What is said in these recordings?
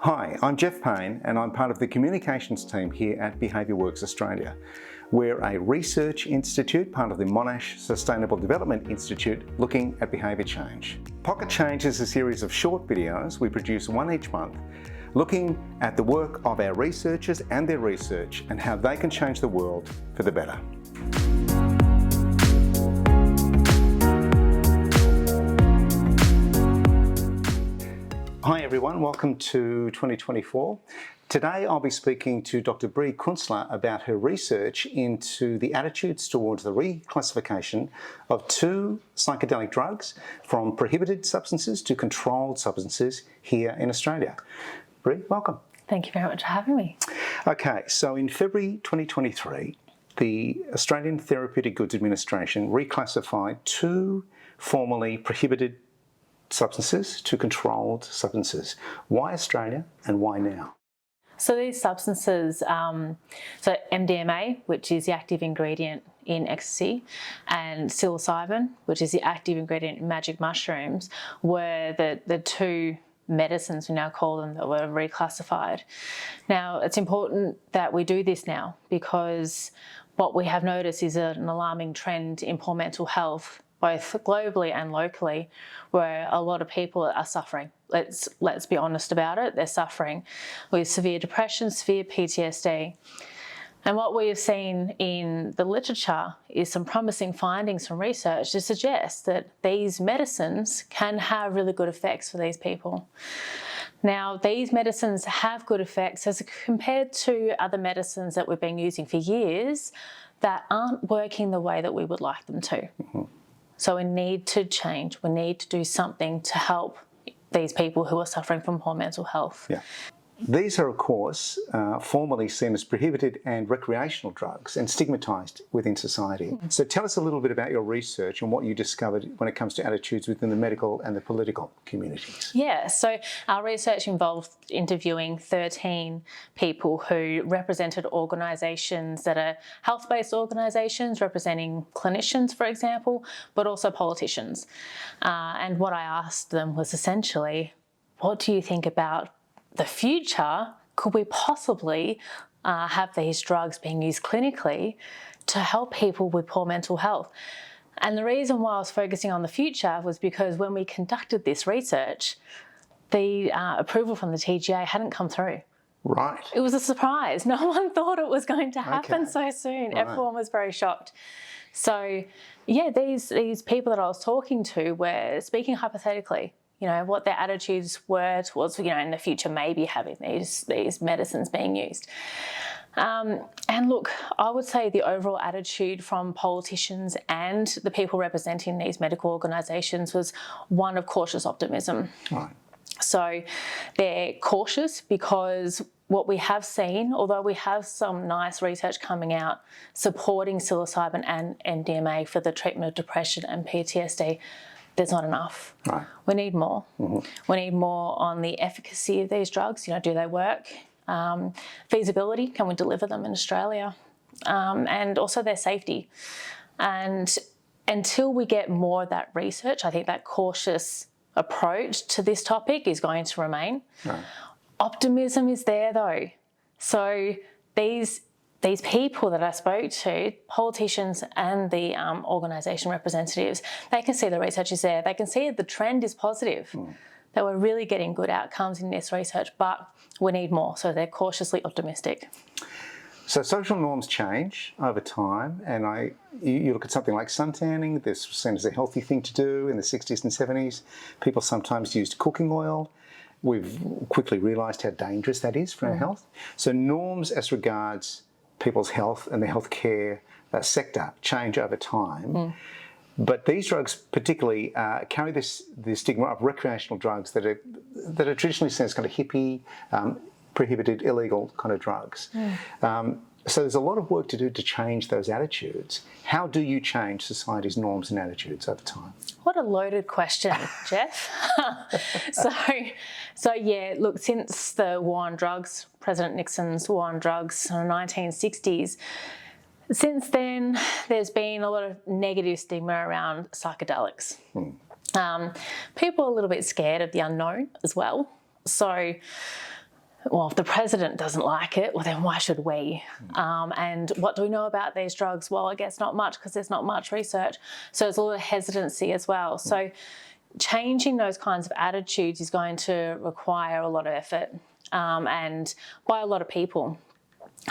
Hi, I'm Jeff Payne and I'm part of the communications team here at Behaviour Works Australia. We're a research institute, part of the Monash Sustainable Development Institute, looking at behaviour change. Pocket Change is a series of short videos. We produce one each month, looking at the work of our researchers and their research and how they can change the world for the better. Hi everyone, welcome to 2024. Today I'll be speaking to Dr. Brie Kunstler about her research into the attitudes towards the reclassification of two psychedelic drugs from prohibited substances to controlled substances here in Australia. Brie, welcome. Thank you very much for having me. Okay, so in February 2023, the Australian Therapeutic Goods Administration reclassified two formerly prohibited substances to controlled substances. Why Australia and why now? So these substances, so MDMA, which is the active ingredient in ecstasy, and psilocybin, which is the active ingredient in magic mushrooms, were the two medicines, we now call them, that were reclassified. Now, it's important that we do this now because what we have noticed is an alarming trend in poor mental health, both globally and locally, where a lot of people are suffering. Let's be honest about it. They're suffering with severe depression, severe PTSD. And what we have seen in the literature is some promising findings from research to suggest that these medicines can have really good effects for these people. Now, these medicines have good effects as compared to other medicines that we've been using for years that aren't working the way that we would like them to. Mm-hmm. So we need to change. We need to do something to help these people who are suffering from poor mental health. Yeah. These are, of course, formerly seen as prohibited and recreational drugs and stigmatised within society. So tell us a little bit about your research and what you discovered when it comes to attitudes within the medical and the political communities. Yeah, so our research involved interviewing 13 people who represented organisations that are health-based organisations, representing clinicians, for example, but also politicians. And what I asked them was essentially, what do you think about the future? Could we possibly have these drugs being used clinically to help people with poor mental health? And the reason why I was focusing on the future was because when we conducted this research, the approval from the TGA hadn't come through. Right. It was a surprise. No one thought it was going to happen so soon. Right. Everyone was very shocked. So, yeah, these people that I was talking to were speaking hypothetically. You know, what their attitudes were towards, in the future maybe having these medicines being used. And look, I would say the overall attitude from politicians and the people representing these medical organisations was one of cautious optimism. Right. So they're cautious because what we have seen, although we have some nice research coming out supporting psilocybin and MDMA for the treatment of depression and PTSD, there's not enough. Right. We need more. Mm-hmm. We need more on the efficacy of these drugs. Do they work? Feasibility, can we deliver them in Australia? And also their safety. And until we get more of that research, I think that cautious approach to this topic is going to remain. Right. Optimism is there though. So these people that I spoke to, politicians and the organisation representatives, they can see the research is there. They can see the trend is positive, that we're really getting good outcomes in this research, but we need more. So they're cautiously optimistic. So social norms change over time, and you look at something like suntanning. This was seen as a healthy thing to do in the 60s and 70s. People sometimes used cooking oil. We've quickly realised how dangerous that is for our health. So norms as regards people's health and the healthcare sector change over time. But these drugs particularly carry the stigma of recreational drugs that are traditionally seen as kind of hippie, prohibited, illegal kind of drugs. So there's a lot of work to do to change those attitudes. How do you change society's norms and attitudes over time? What a loaded question, Jeff. So yeah, look, since the war on drugs, President Nixon's war on drugs in the 1960s, since then there's been a lot of negative stigma around psychedelics. People are a little bit scared of the unknown as well. So well, if the president doesn't like it, well, then why should we? And what do we know about these drugs? Well, I guess not much because there's not much research. So there's a lot of hesitancy as well. So changing those kinds of attitudes is going to require a lot of effort and by a lot of people.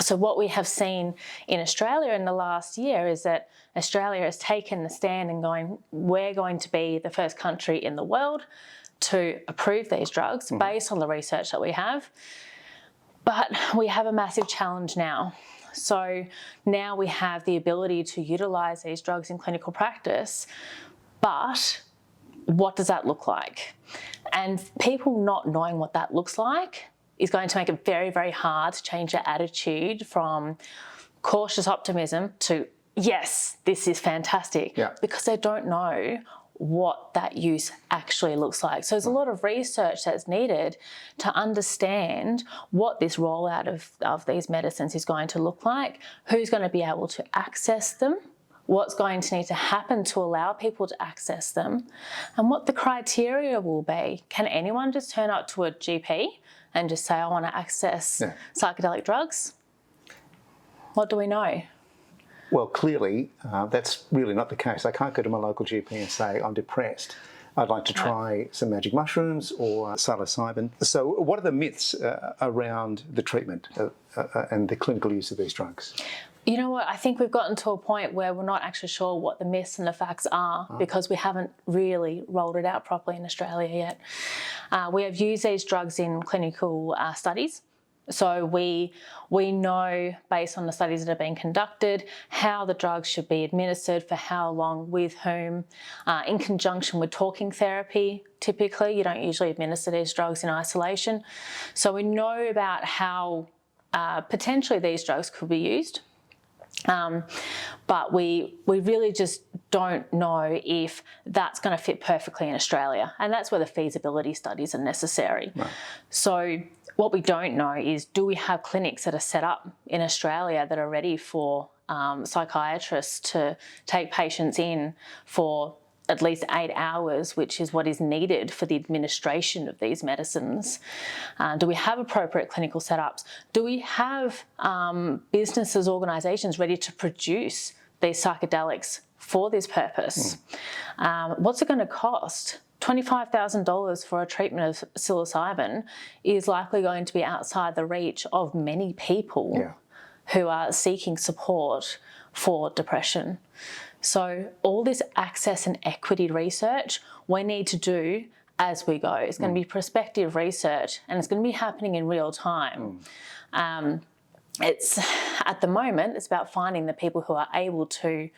So what we have seen in Australia in the last year is that Australia has taken the stand and going, we're going to be the first country in the world to approve these drugs based on the research that we have. But we have a massive challenge now. So now we have the ability to utilise these drugs in clinical practice, but what does that look like? And people not knowing what that looks like is going to make it very, very hard to change their attitude from cautious optimism to, yes, this is fantastic, because they don't know what that use actually looks like. So there's a lot of research that's needed to understand what this rollout of these medicines is going to look like, who's going to be able to access them, what's going to need to happen to allow people to access them, and what the criteria will be. Can anyone just turn up to a GP and just say, I want to access psychedelic drugs? What do we know? Well, clearly, that's really not the case. I can't go to my local GP and say, I'm depressed. I'd like to try some magic mushrooms or psilocybin. So what are the myths around the treatment and the clinical use of these drugs? You know what, I think we've gotten to a point where we're not actually sure what the myths and the facts are because we haven't really rolled it out properly in Australia yet. We have used these drugs in clinical studies. So we know, based on the studies that have been conducted, how the drugs should be administered, for how long, with whom, in conjunction with talking therapy. Typically, you don't usually administer these drugs in isolation. So we know about how potentially these drugs could be used. But we really just don't know if that's going to fit perfectly in Australia. And that's where the feasibility studies are necessary. Right. So what we don't know is, do we have clinics that are set up in Australia that are ready for psychiatrists to take patients in for at least 8 hours, which is what is needed for the administration of these medicines? Do we have appropriate clinical setups? Do we have businesses, organisations ready to produce these psychedelics for this purpose? What's it going to cost? $25,000 for a treatment of psilocybin is likely going to be outside the reach of many people who are seeking support for depression. So all this access and equity research we need to do as we go. It's going to be prospective research and it's going to be happening in real time. It's at the moment, it's about finding the people who are able to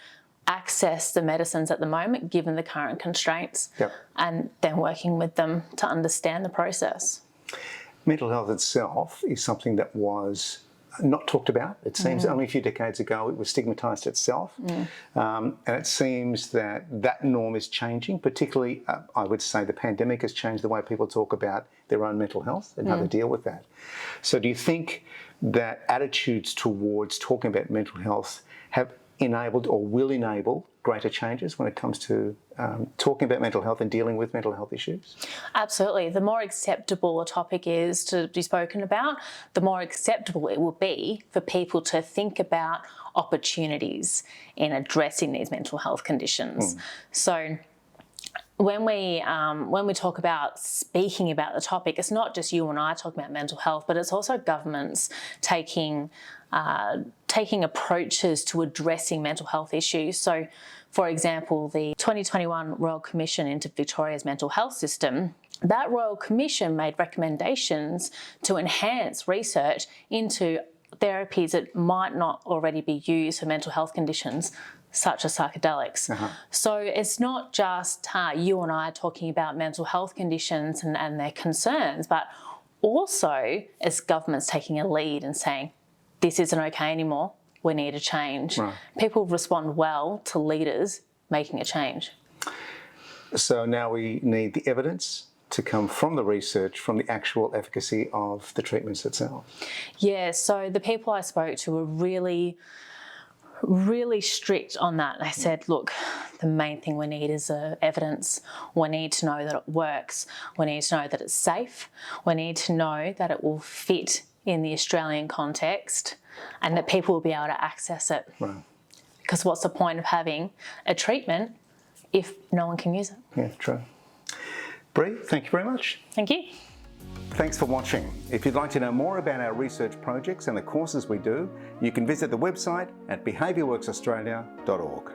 access the medicines at the moment, given the current constraints, and then working with them to understand the process. Mental health itself is something that was not talked about. It seems only a few decades ago it was stigmatised itself. And it seems that that norm is changing, particularly I would say the pandemic has changed the way people talk about their own mental health and how they deal with that. So do you think that attitudes towards talking about mental health have enabled or will enable greater changes when it comes to talking about mental health and dealing with mental health issues? Absolutely. The more acceptable a topic is to be spoken about, the more acceptable it will be for people to think about opportunities in addressing these mental health conditions. So when we talk about speaking about the topic, it's not just you and I talking about mental health, but it's also governments taking approaches to addressing mental health issues. So, for example, the 2021 Royal Commission into Victoria's mental health system, that Royal Commission made recommendations to enhance research into therapies that might not already be used for mental health conditions, such as psychedelics. So it's not just you and I talking about mental health conditions and their concerns, but also as governments taking a lead and saying, this isn't okay anymore, we need a change. People respond well to leaders making a change. So now we need the evidence to come from the research, from the actual efficacy of the treatments itself. Yeah, so the people I spoke to were really really strict on that. They said, look, the main thing we need is evidence. We need to know that it works. We need to know that it's safe. We need to know that it will fit in the Australian context and that people will be able to access it. Right. Because what's the point of having a treatment if no one can use it? Yeah, true. Bree, thank you very much. Thank you. Thanks for watching. If you'd like to know more about our research projects and the courses we do, you can visit the website at behaviourworksaustralia.org.